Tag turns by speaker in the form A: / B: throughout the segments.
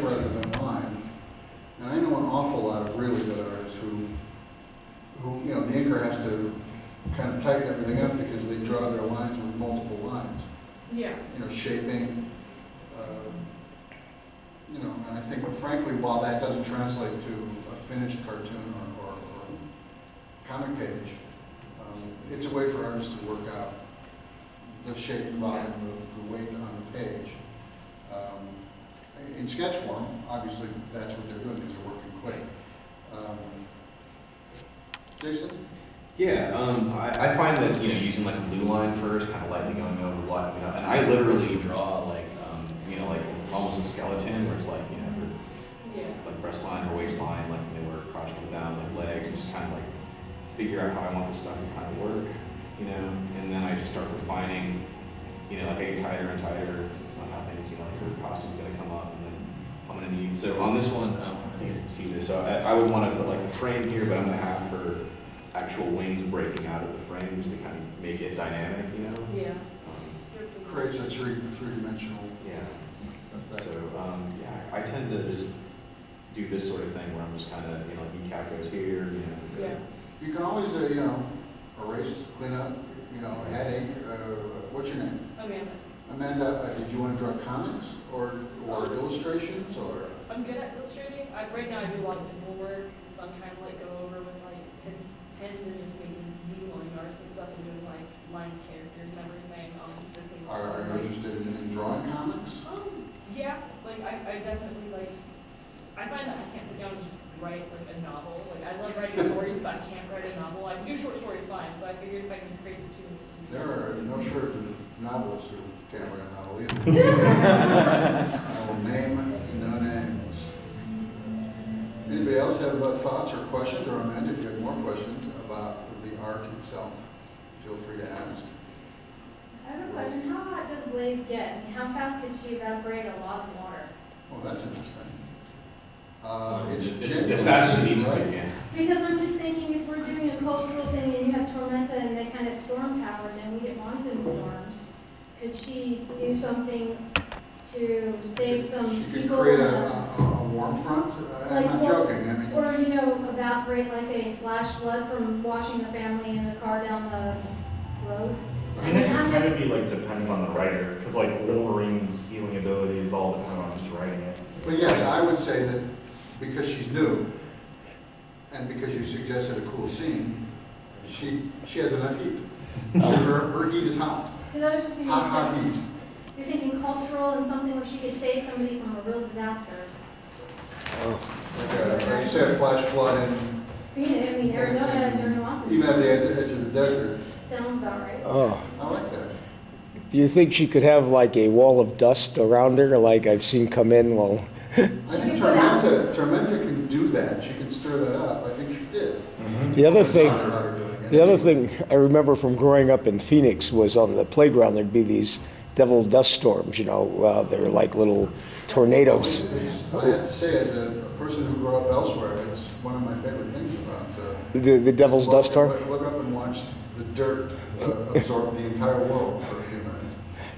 A: shape rather than line. And I know an awful lot of really good artists who, you know, the inker has to kind of tighten everything up because they draw their lines with multiple lines.
B: Yeah.
A: You know, shaping, you know, and I think frankly, while that doesn't translate to a finished cartoon or comic page, it's a way for artists to work out the shape, volume, the weight on the page. In sketch form, obviously, that's what they're doing because they're working quick. Jason?
C: Yeah, I find that, you know, using like a blue line first, kind of lightly going over what, you know, and I literally draw like, you know, like almost a skeleton where it's like, you know, like breast line or waist line, like, you know, where crotch comes down, like legs, and just kind of like figure out how I want this stuff to kind of work, you know, and then I just start refining, you know, like I get tighter and tighter on how things, you know, like her costume's gonna come up, and then I'm gonna need, so on this one, I think you can see this, so I would want to put like a frame here, but I'm gonna have her actual wings breaking out of the frame just to kind of make it dynamic, you know?
B: Yeah.
A: Creates a three-dimensional
C: Yeah.
A: effect.
C: So, yeah, I tend to just do this sort of thing where I'm just kind of, you know, kneecap goes here, you know.
B: Yeah.
A: You can always, you know, erase, clean up, you know, add ink. What's your name?
B: Amanda.
A: Amanda, did you want to draw comics or illustrations or?
B: I'm good at illustrating. Right now I do a lot of pencil work, so I'm trying to like go over with like pens and just making needling arts and stuff and doing like line characters and everything. This needs to
A: Are you
B: like,
A: interested in drawing comics?
B: yeah, like I definitely like, I find that I can't sit down and just write like a novel. Like I love writing stories, but I can't write a novel. I can do short stories fine, so I figured if I can create the two.
A: There are no shortage of novelists who can't write a novel either. I will name no names. Anybody else have thoughts or questions, or Amanda, if you have more questions about the art itself, feel free to ask.
D: I have a question. How hot does Blaze get? I mean, how fast could she evaporate a lot of water?
A: Well, that's interesting.
C: It's as fast as it needs to be, yeah.
D: Because I'm just thinking if we're doing a cultural thing and you have Tormenta and they kind of storm powers and we get monsoon storms, could she do something to save some
A: She could
D: people?
A: create a warm front. I'm not joking. I mean,
D: Or, you know, evaporate like a flash flood from washing a family in the car down the road?
E: I mean, it can kind of be like depending on the writer, because like Wolverine's healing ability is all dependent on who's writing it.
A: but yes, I would say that because she's new, and because you suggested a cool scene, she has enough heat. Her heat is hot.
D: Because I was just thinking,
A: Hot heat.
D: you're thinking cultural and something where she could save somebody from a real disaster.
A: Like you said, flash flood, and
D: Phoenix, I mean, Arizona during the monsoon.
A: even at the edge of the desert.
D: Sounds about right.
F: Oh,
A: I like that.
F: do you think she could have like a wall of dust around her, like I've seen come in? Well,
A: I think Tormenta can do that. She can stir that up. I think she did.
F: the other
A: It's
F: thing,
A: not about her doing it.
F: the other thing I remember from growing up in Phoenix was on the playground there'd be these devil dust storms. You know, they're like little tornadoes.
A: I have to say, as a person who grew up elsewhere, it's one of my favorite things about
F: The devil's dust storm.
A: Look up and watch the dirt absorb the entire world for a few minutes.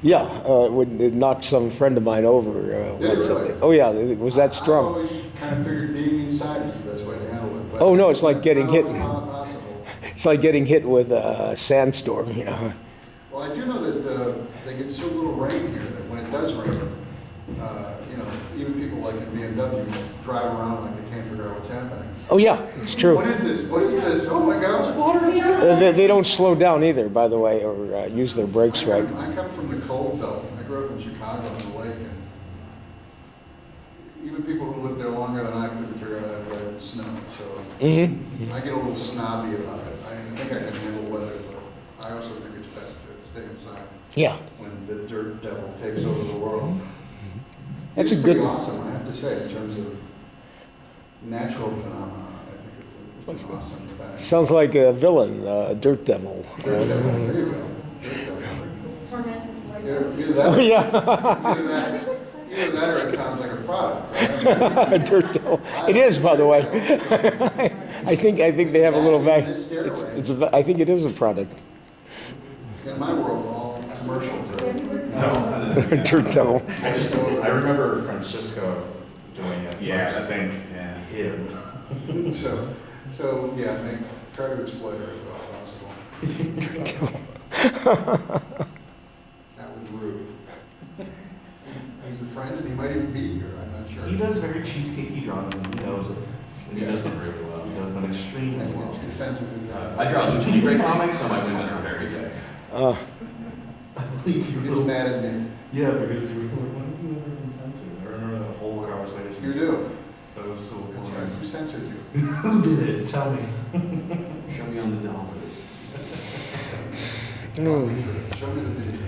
F: Yeah, it knocked some friend of mine over. once.
A: really?
F: Oh yeah, it was that
A: I
F: strong.
A: always kind of figured being inside is the best way to handle it. But
F: Oh, no, it's like getting hit.
A: It's not possible.
F: It's like getting hit with a sandstorm. You know.
A: Well, I do know that they get so little rain here that when it does rain, you know, even people like in BMW drive around like they can't figure out what's happening.
F: Oh yeah, it's true.
A: What is this? What is this? Oh my God, water!
D: We don't
F: They don't slow down either, by the way, or use their brakes right.
A: I come from the cold belt. I grew up in Chicago on the lake, and even people who lived there longer than I couldn't figure out how to drive in snow. So I get a little snobby about it. I think I can handle weather, but I also think it's best to stay inside
F: Yeah,
A: when the dirt devil takes over the world.
F: That's
A: It's
F: a
A: pretty
F: good-
A: awesome, I have to say, in terms of natural phenomena. I think it's an awesome fact.
F: sounds like a villain, Dirt Devil.
A: Dirt devil, there you go. Dirt devil.
D: It's Tormenta's white.
A: Either that,
F: Oh
A: or-
F: yeah,
A: either that or it sounds like a product. Right?
F: Dirt Devil. It is, by the way. I think they have a little vague.
A: This stairway.
F: I think it is a product.
A: In my world, all commercials are.
E: No,
F: Dirt Devil.
E: I remember Francisco doing it, so I
C: Yeah,
E: just think
C: yeah.
E: him.
A: So, yeah, try to exploit her as well as possible. That was rude. He's a friend and he might even be here, I'm not sure.
E: He does very cheesecakey drawings, and he knows it.
C: And he does them really well.
E: He does them extremely
A: I think
E: well.
A: it's defensive.
C: I draw Lucha Libre comics, so my women are very thick.
F: Uh,
E: I believe you
A: He's
E: really.
A: mad at me.
E: Yeah, because you were like, when have you ever been censored? I remember that whole conversation.
A: You do.
E: That was so
A: That's
E: funny.
A: right. Who censored you?
E: Who did it? Tell me.
C: Show me on the dollars.
F: no.
A: Show me the video.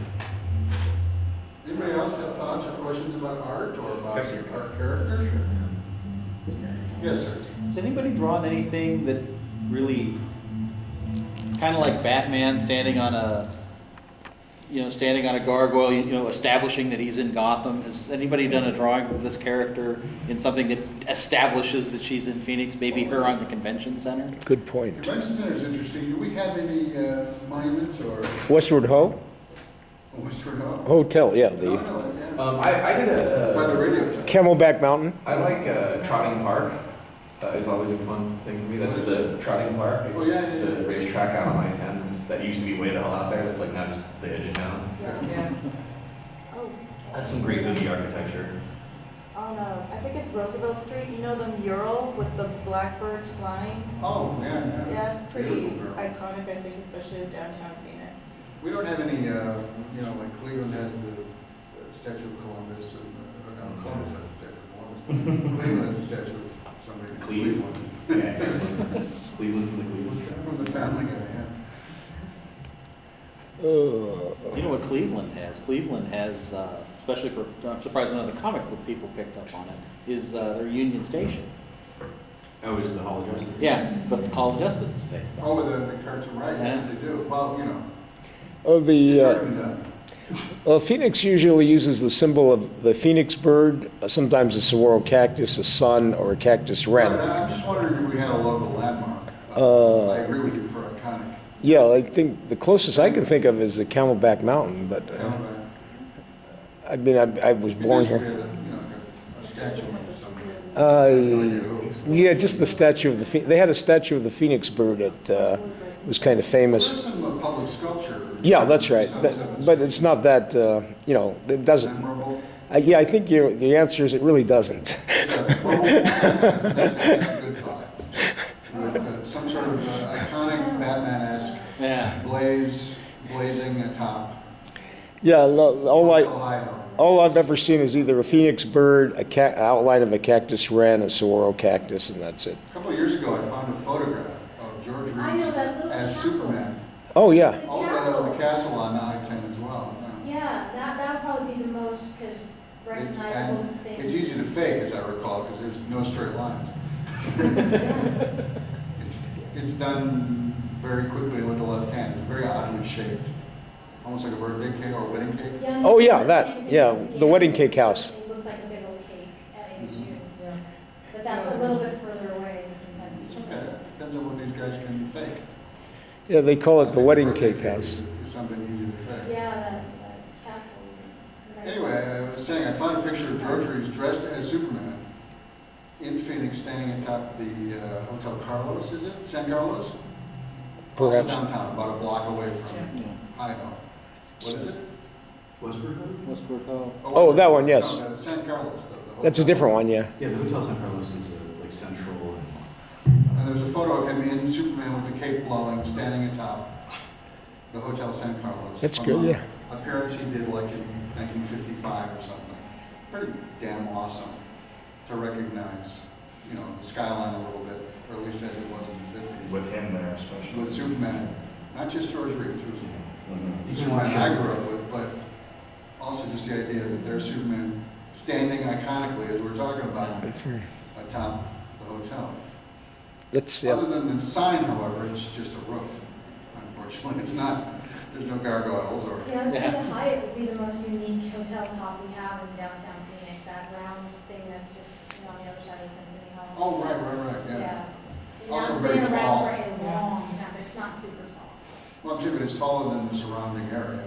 A: Anybody else have thoughts or questions about art or about
C: Yes, sir.
A: art characters? Yes, sir.
G: Has anybody drawn anything that really, kind of like Batman standing on a, standing on a gargoyle, establishing that he's in Gotham? Has anybody done a drawing of this character in something that establishes that she's in Phoenix, maybe her on the convention center?
F: Good point.
A: Convention Center is interesting. Do we have any monuments or
F: Westward Ho?
A: Westward Ho?
F: Hotel, yeah,
A: No,
F: the
A: no,
C: I did
A: by the
C: a,
A: radio tower.
F: Camelback Mountain.
C: I like Trotting Park. Is always a fun thing for me. That's the Trotting Park. It's
A: Oh, yeah, yeah,
C: the
A: yeah.
C: racetrack out on I-10. That used to be way the hell out there. That's like now just the edge of town.
H: Yeah. Oh,
C: That's some great movie architecture.
H: on, I think it's Roosevelt Street, you know the mural with the blackbirds flying?
A: Oh, yeah, yeah.
H: Yeah, it's pretty
A: Beautiful mural.
H: iconic, I think, especially in downtown Phoenix.
A: We don't have any, like Cleveland has the Statue of Columbus, and, no, Columbus has the Statue of Columbus. Cleveland has a statue of somebody from
C: Cleveland.
A: Cleveland.
C: Yeah, exactly. Cleveland from the Cleveland Show.
A: From the Family Guy, yeah.
G: You know what Cleveland has? Cleveland has, especially for, I'm surprised none of the comic book people picked up on it, is their Union Station.
C: Oh, is the Hall of Justice?
G: Yeah, it's what the Hall of Justice is based on.
A: Oh, with the cartoon, right, yes,
G: Yeah.
A: they do. Well,
F: Oh,
A: it's
F: the,
A: already been done.
F: Phoenix usually uses the symbol of the phoenix bird, sometimes a saguaro cactus, a sun, or a cactus
A: Right,
F: wren.
A: I'm just wondering if we had a local landmark. I agree with you for iconic.
F: Yeah, I think the closest I can think of is the Camelback Mountain, but,
A: Camelback.
F: I mean, I was
A: It'd be
F: born
A: nice if we
F: here.
A: had a statue of somebody. No idea who.
F: Yeah, just the statue of the, they had a statue of the phoenix bird that was kind of famous.
A: There's some public sculpture.
F: Yeah, that's right,
A: Stuff
F: but it's not that, it doesn't.
A: memorable.
F: Yeah, I think the answer is it really doesn't.
A: It doesn't. That's a good thought. With some sort of iconic Batman-esque
G: Yeah.
A: blazing atop
F: Yeah, all
A: Ohio.
F: all I've ever seen is either a phoenix bird, outline of a cactus wren, a saguaro cactus, and that's it.
A: A couple of years ago, I found a photograph of George
D: I know
A: Reeves
D: that little
A: as
D: castle.
A: Superman.
F: Oh, yeah.
D: The
A: Oh,
D: castle.
A: the castle on I-10 as well. Yeah.
D: Yeah, that would probably be the most, because recognizable
A: and
D: things.
A: It's easy to fake, as I recall, because there's no straight lines.
D: Yeah.
A: It's done very quickly with the left hand. It's very oddly shaped, almost like a birthday cake or a wedding cake.
D: Yeah,
F: Oh, yeah,
D: and
F: that,
D: it
F: yeah,
D: looks-
F: the wedding cake house.
D: It looks like a big old cake at ASU.
H: Yeah.
D: But that's a little bit further away than
A: It's
D: Kentucky.
A: okay. Depends on what these guys can fake.
F: Yeah, they call it the wedding
A: Birthday
F: cake house.
A: Is something easy to fake.
D: Yeah, that castle.
A: Anyway, I was saying, I found a picture of George Reeves dressed as Superman in Phoenix, standing atop the Hotel Carlos, is it? San Carlos? Also
F: Perhaps.
A: downtown, about a block away from
G: Yeah.
A: Idaho. What is it?
C: Westbrook?
G: Westward Ho.
F: Oh, that one, yes.
A: No, San Carlos, the
F: That's a
A: hotel.
F: different one, yeah.
C: Yeah, the Hotel San Carlos is like central and.
A: And there's a photo of him in Superman with the cape blowing, standing atop the Hotel San Carlos.
F: That's
A: From
F: good,
A: a
F: yeah.
A: Appearance he did like in 1955 or something. Pretty damn awesome to recognize, the skyline a little bit, or at least as it was in the 50s.
E: With him there especially.
A: With Superman, not just George Reeves, who was
E: Mhm.
C: You can
A: Superman
C: watch
A: I
C: it.
A: grew up with, but also just the idea that there's Superman standing iconically, as we're talking about, atop the hotel.
F: It's, yeah.
A: Other than the sign, however, it's just a roof, unfortunately. It's not, there's no gargoyles or,
D: Yeah, I'd say the Hyatt would be the most unique hotel top we have in downtown Phoenix, that round thing that's just, on the other side of Symphony Hall.
A: oh, right, yeah.
D: Yeah.
A: Also
D: That's
A: very
D: been around
A: tall.
D: for a long time, but it's not super tall.
A: Well, too, but it's taller than the surrounding area.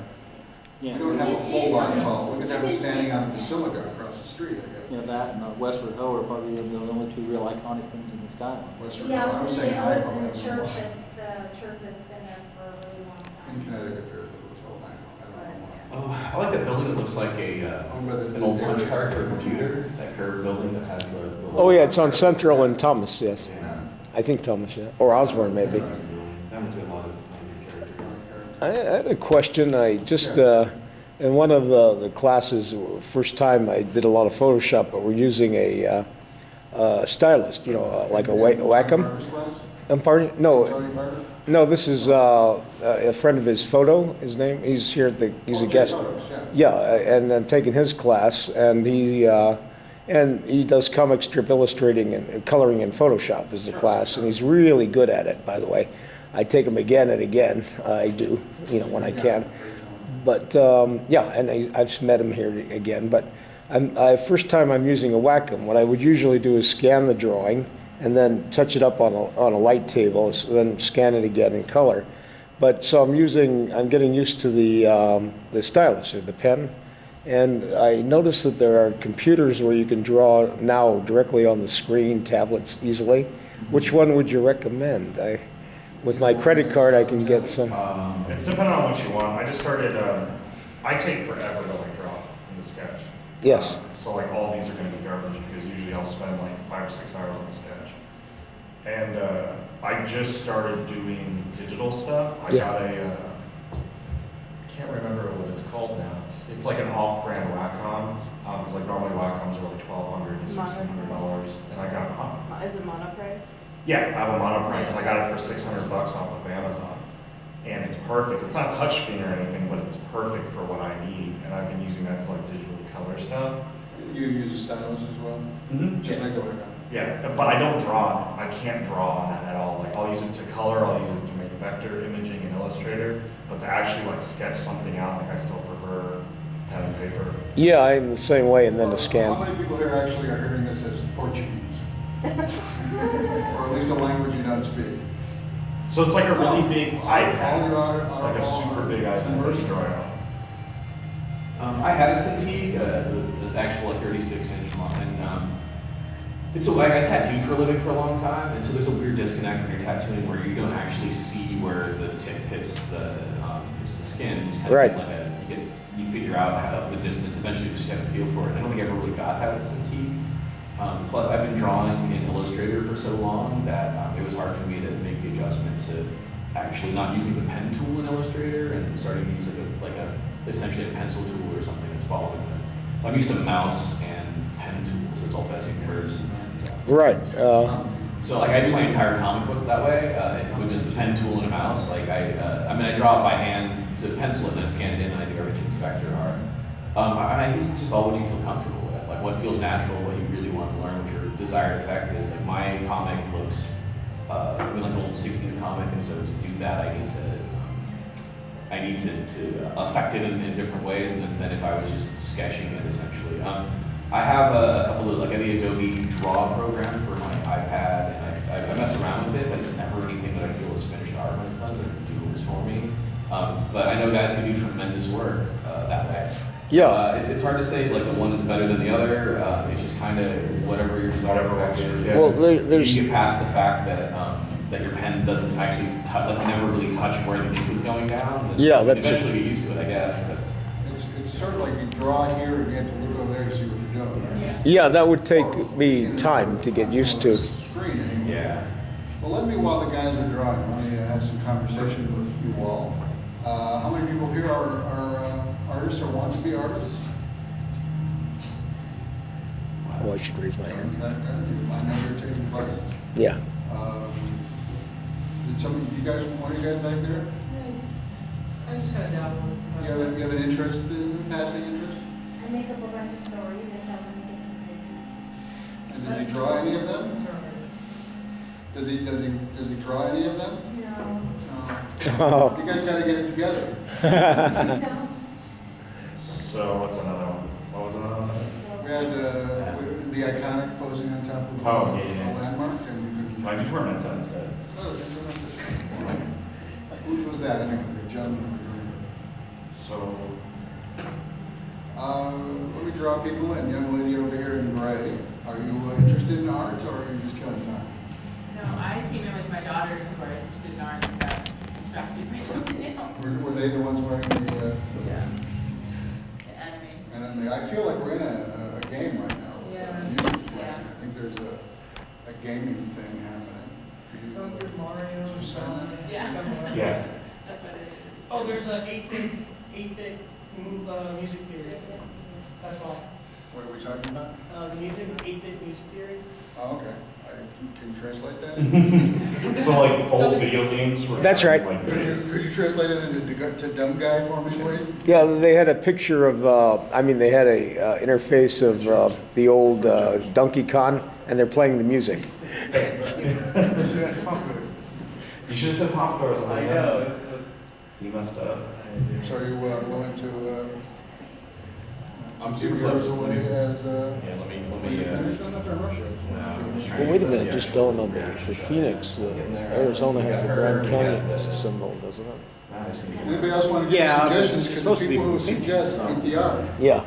G: Yeah.
A: We don't have a
D: You can see
A: full
D: it
A: lot
D: coming.
A: tall. We could have
D: You
A: it
D: can see
A: standing
D: it
A: on a
D: coming.
A: basilica across the street, I guess.
G: you know, that and the Westward Ho are probably the only two real iconic things in the skyline.
A: Western,
D: Yeah, I was
A: I'm
D: gonna
A: saying
D: say,
A: high,
D: other
A: but
D: than
A: I
D: the
A: don't know
D: church
A: why.
D: that's been there for a really long
A: In
D: time.
A: Connecticut, there's a hotel now, I don't know why.
C: Oh, I like that building that looks like
A: Owned by the-
C: an old punch card for a computer, that curved building that has the.
F: Oh, yeah, it's on Central and Thomas, yes.
C: Yeah.
F: I think Thomas, yeah, or Osborne maybe.
C: That one's got a lot of character.
F: I had a question. I just, in one of the classes, first time I did a lot of Photoshop, but we're using a stylus, you know, like a Wacom.
A: Barber's class?
F: Pardon? No,
A: Tony Barber?
F: no, this is a friend of his, Photo, his name. He's here at he's
A: Oh,
F: a
A: Jay
F: guest.
A: Photos, yeah.
F: Yeah, and I'm taking his class, and he does comic strip illustrating and coloring in Photoshop as the class, and he's really good at it, by the way. I take him again and again. I do, you know, when I can. But yeah, and I've met him here again. But first time I'm using a Wacom. What I would usually do is scan the drawing and then touch it up on a light table, then scan it again in color. But so I'm getting used to the stylus or the pen, and I noticed that there are computers where you can draw now directly on the screen, tablets easily. Which one would you recommend? With my credit card, I can get some.
E: It's depending on what you want. I just started, I take forever to like draw in the sketch.
F: Yes.
E: So like all these are gonna be garbage because usually I'll spend like 5 or 6 hours on a sketch. And I just started doing digital stuff. I
F: Yeah.
E: got I can't remember what it's called now. It's like an off-brand Wacom. It's like normally Wacoms are like $1,200 to $1,600. And I got,
H: Is it monoprice?
E: yeah, I have a monoprice. I got it for $600 off of Amazon. And it's perfect. It's not touchscreen or anything, but it's perfect for what I need. And I've been using that to like digitally color stuff.
A: You use a stylus as well? Just like the Wacom?
E: Yeah, but I don't draw on it. I can't draw on it at all. Like I'll use it to color, I'll use it to make vector imaging in Illustrator, but to actually like sketch something out, like I still prefer pen and paper.
F: Yeah, I'm the same way, and then the
A: How
F: scan.
A: many people here actually are hearing this as Portuguese? Or at least a language you don't speak?
E: So it's like a really big
A: All
E: iPad,
A: your
E: like a super big iPad that you draw on.
C: I had a Cintiq, the actual like 36-inch one, and it's like I tattooed for a living for a long time, and so there's a weird disconnect when you're tattooing where you don't actually see where the tip hits the skin. You just kind of
F: Right.
C: get like you figure out how the distance. Eventually, you just have a feel for it. I don't think I ever really got that with Cintiq. Plus, I've been drawing in Illustrator for so long that it was hard for me to make the adjustment to actually not using the pen tool in Illustrator and starting to use essentially a pencil tool or something that's following it. I'm used to mouse and pen tools. It's all basic curves.
F: Right.
C: So like I do my entire comic book that way with just the pen tool and a mouse. Like I draw it by hand to pencil it and then scan it in, and I do everything's vector art. And I guess it's just all what you feel comfortable with, like what feels natural, what you really want to learn, what your desired effect is. Like my comic looks like an old '60s comic, and so to do that, I need to affect it in different ways than if I was just sketching it essentially. I have a couple of, like the Adobe Draw program for my iPad, and I mess around with it, but it's never anything that I feel is finished art when it's done, so it's doodles for me. But I know guys who do tremendous work that way. So,
F: Yeah.
C: It's hard to say like the one is better than the other. It's just kind of whatever your desired effect is.
E: Yeah.
F: Well, there's
C: You get past the fact that that your pen doesn't actually never really touch where the ink is going down. And
F: Yeah,
C: you
F: that's it.
C: eventually get used to it, I guess. But
A: It's sort of like you draw here and you have to look over there to see what you're doing, right?
F: yeah, that would take me time to get used to.
A: Screen anymore.
C: yeah.
A: Well, let me, while the guys are drawing, let me have some conversation with you all. How many people here are artists or want to be artists?
F: Oh, I should raise my hand.
A: I know you're taking classes.
F: Yeah.
A: Did some of you guys, one of you guys back there?
B: I just kind of dabble.
A: You have an interest, passing interest?
D: I make up a bunch of stories and tell them to get some crazy.
A: And does he draw any of them? Does he draw any of them?
D: No.
F: Oh.
A: You guys gotta get it together.
D: So,
E: So what's another one? What was another one?
A: We had the iconic posing on top of
E: Oh, yeah.
A: a landmark, and you could.
E: Can I do Tormenta instead?
A: Oh, that's what Which was that, anyway, the gentleman?
E: So,
A: Let me draw people in. Young lady over here in gray. Are you interested in art or are you just killing time?
I: No, I came in with my daughters who are interested in art and got distracted by something else.
A: Were they the ones wearing the,
I: Yeah. The enemy.
A: and I feel like we're in a game right now. With,
I: Yeah.
A: music.
I: Yeah.
A: I think there's a gaming thing happening.
J: It's going through Mario.
A: Did you sign that?
I: Yeah.
E: Yeah.
I: That's what it is.
J: Oh, there's a 8-bit move, music theory. That's all.
A: What are we talking about?
J: The music is 8-bit music theory.
A: Oh, okay. Can you translate that?
E: So like old video games were.
F: That's right.
E: Like
A: Could you translate it to dumb guy for me, please?
F: Yeah, they had a picture of, they had a interface of the old Donkey Kong, and they're playing the music.
E: You should have said Popular or something.
J: I
E: like
J: know.
E: that. You messed up.
A: So are you willing to?
C: I'm super
A: give yours
C: close.
A: away as
C: Yeah, let
A: when
C: me,
A: you finish? I'm not trying to rush it.
F: Well, wait a minute, just don't on me. For Phoenix, Arizona has the Grand Canyon as a symbol, doesn't it?
A: Anybody else want to give
G: Yeah,
A: suggestions?
G: it's
A: Because the
G: supposed to be
A: people who
G: from Phoenix.
A: suggest beat the art.
F: Yeah.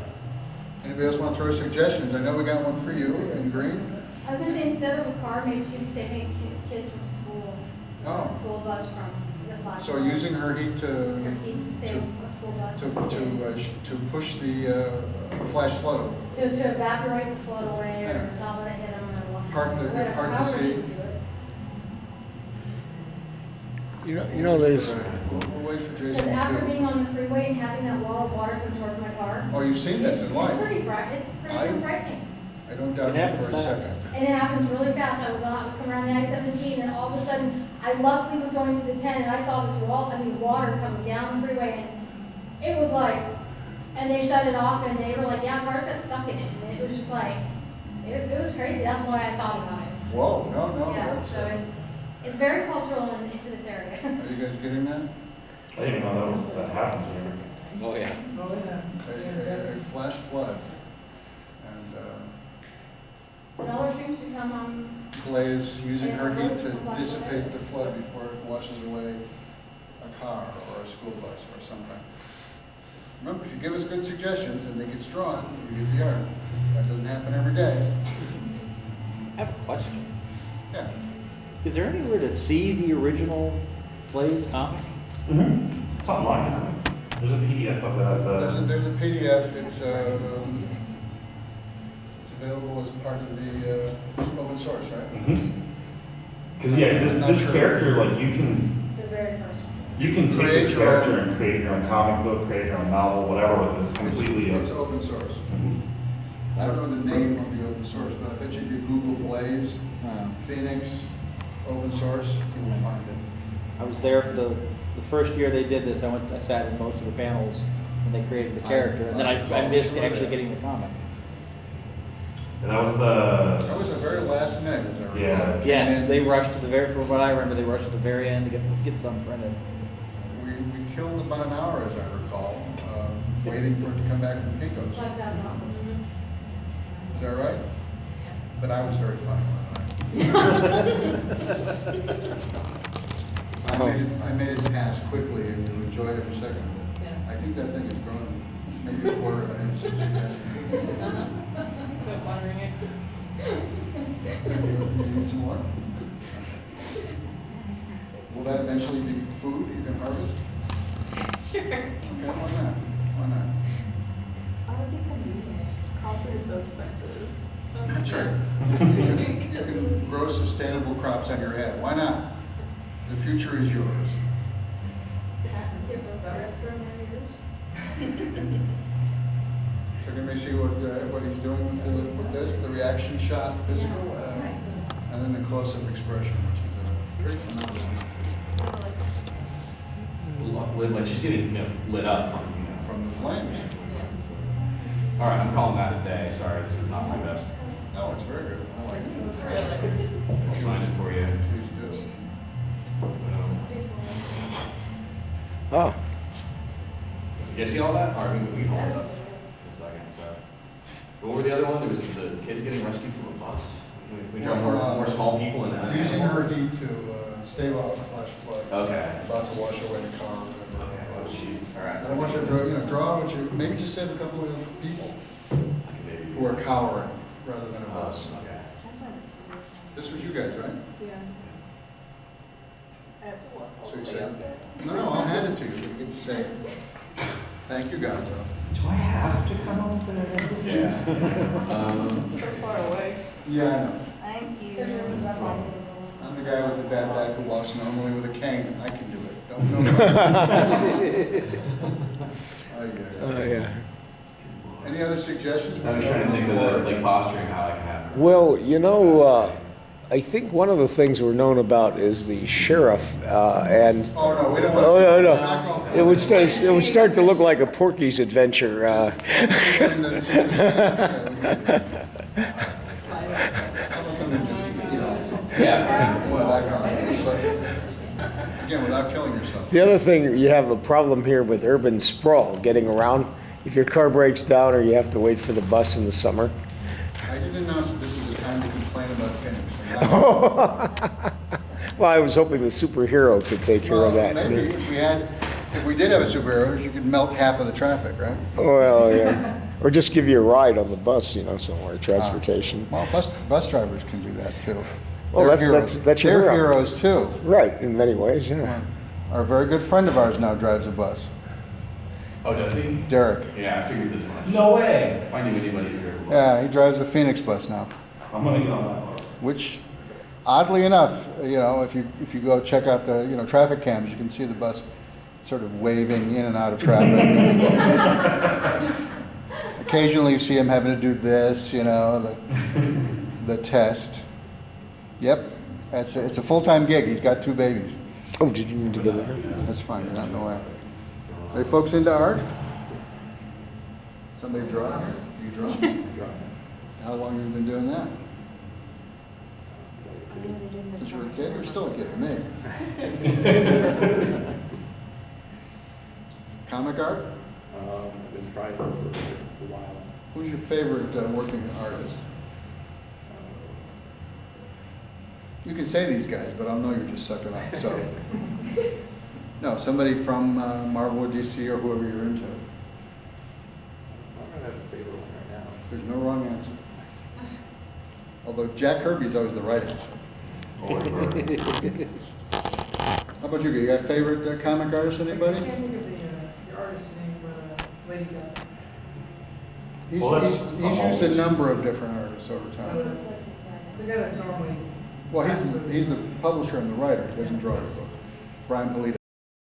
A: Anybody else want to throw suggestions? I know we got one for you in green.
D: I was gonna say, instead of a car, maybe she was saving kids from school,
A: Oh,
D: school bus from the flash.
A: so using her heat
D: Her
A: to
D: heat to save a school bus
A: to
D: from kids.
A: to push the flash flood.
D: To evaporate the flood away or not let it hit them or what.
A: Hard to-
D: whatever,
A: hard to
D: however
A: see.
D: she do it.
F: You know, there's,
A: We'll wait for
D: Because
A: Jason
D: after
A: too.
D: being on the freeway and having that wall of water come towards my car.
A: Oh, you've seen this in
D: it's
A: life.
D: pretty it's pretty
A: I-
D: frightening.
A: I don't doubt
G: It
A: you
G: happens
A: for a
G: fast.
A: second.
D: And it happens really fast. I was coming around the I-17 and all of a sudden, I luckily was going to the 10 and I saw this water coming down the freeway and it was like, and they shut it off and they were like, yeah, cars got stuck in it. And it was just like, it was crazy. That's why I thought about it.
A: Whoa, no,
D: Yeah,
A: that's,
D: so it's very cultural into this area.
A: are you guys getting that?
E: I didn't even know that happened here.
G: Oh, yeah.
J: Oh, yeah.
A: A flash flood. And
D: And all our streams become,
A: Blaze using her heat to dissipate the flood before it washes away a car or a school bus or something. Remember, if you give us good suggestions and they get drawn, we get the art. That doesn't happen every day.
G: I have a question.
A: Yeah.
G: Is there anywhere to see the original Blaze comic?
E: Mm-hmm. It's online, isn't it? There's a PDF of it at
A: There's a PDF. It's available as part of the open source, right?
E: Because yeah, this character, like you can
D: the very first one.
E: take
A: Create
E: this
A: your
E: character
A: own.
E: and create your own comic book, create your own novel, whatever with it. It's completely.
A: It's open source.
E: Mhm.
A: I don't know the name of the open source, but I bet you if you Google Blaze, Phoenix, open source, you will find it.
G: I was there for the first year they did this. I sat in most of the panels when they created the character, and then I missed actually getting the comic.
E: And that was
A: That was the very last minute, as I recall.
E: Yeah.
G: Yes, they rushed to the very, from what I remember, they rushed to the very end to get some printed.
A: We killed about an hour, as I recall, waiting for it to come back from Kinko's.
D: Like that novel.
A: Is that right? But I was very funny one night. I made it pass quickly and you enjoyed every second of it. I think that thing has grown maybe a quarter of an inch since you got it.
B: Quit watering it.
A: You need some more? Will that eventually be food you can harvest?
B: Sure.
A: Okay, why not? Why not?
H: I would become vegan. Coffee is so expensive.
A: That's right. You can grow sustainable crops on your head. Why not? The future is yours.
D: Give her carrots for years.
A: So can we see what he's doing with this, the reaction shot, physical, and then the close-up expression, which is pretty phenomenal.
C: Like she's getting lit up from
A: From the flames.
C: All right, I'm calling that a day. Sorry, this is not my best.
A: No, it's very good. I like it.
C: I'll sign it for you.
A: Please do.
F: oh,
C: You see all that? All right, we can hold it up a second. So, what were the other one? There was the kids getting rescued from a bus. We dropped more small people in that.
A: Using her heat to stave off the flash flood.
C: Okay.
A: About to wash away the car or whatever.
C: Okay. All right.
A: I don't want you to draw what you, maybe just save a couple of people who are cowering rather than a bus.
C: Okay.
A: This was you guys, right?
H: Yeah.
A: So you say, no, I'll hand it to you. You get to say, thank you, guys.
C: Do I have to come up with it? Yeah.
H: So far away.
A: Yeah, I know.
H: Thank you.
A: I'm the guy with the bad back who walks normally with a cane. I can do it. Don't know. Oh, yeah.
F: Yeah.
A: Any other suggestions?
C: I was trying to think of like posturing, how I can have.
F: Well, I think one of the things we're known about is the sheriff, and
A: Oh, no, we don't.
F: oh
A: we're
F: no,
A: not
F: no,
A: going-
F: it would start to look like a Porky's adventure.
C: Yeah.
A: One of that kind of thing, but again, without killing yourself.
F: The other thing, you have a problem here with urban sprawl, getting around. If your car breaks down or you have to wait for the bus in the summer.
A: I didn't know this was the time to complain about things.
F: Well, I was hoping the superhero could take care of that.
A: Maybe if we did have a superhero, you could melt half of the traffic, right?
F: Well, yeah. Or just give you a ride on the bus, somewhere, transportation.
A: Well, bus drivers can do that too.
F: Well,
A: They're
F: that's
A: heroes.
F: your
A: They're
F: hero.
A: heroes too.
F: Right, in many ways, yeah.
A: Our very good friend of ours now drives a bus,
C: Oh, does he?
A: Derek.
C: Yeah, I figured this much.
E: No way.
C: If I knew anybody who drove a bus.
A: Yeah, he drives the Phoenix bus now,
E: I'm gonna get on that bus.
A: which oddly enough, if you go check out the, traffic cams, you can see the bus sort of waving in and out of traffic. Occasionally you see him having to do this, the test. Yep, it's a full-time gig. He's got 2 babies.
F: Oh, did you need to go there?
A: That's fine, you're not in the way. Are you folks into art? Somebody draw here? You draw? How long have you been doing that? Since you were a kid? You're still a kid to me. Comic art?
K: I've been trying for a while.
A: Who's your favorite working artist? You can say these guys, but I'll know you're just sucking up, so. No, somebody from Marvel or DC or whoever you're into.
K: I don't have a favorite one right now.
A: There's no wrong answer. Although Jack Kirby's always the right answer. How about you? You got a favorite comic artist,
J: I
A: anybody?
J: can't think of the artist's name, but Lady Gaga.
E: Well, that's
A: He's
E: a whole-
A: used a number of different artists over time.
J: The guy that's normally.
A: Well, he's the publisher and the writer. He doesn't draw the book. Brian Polito.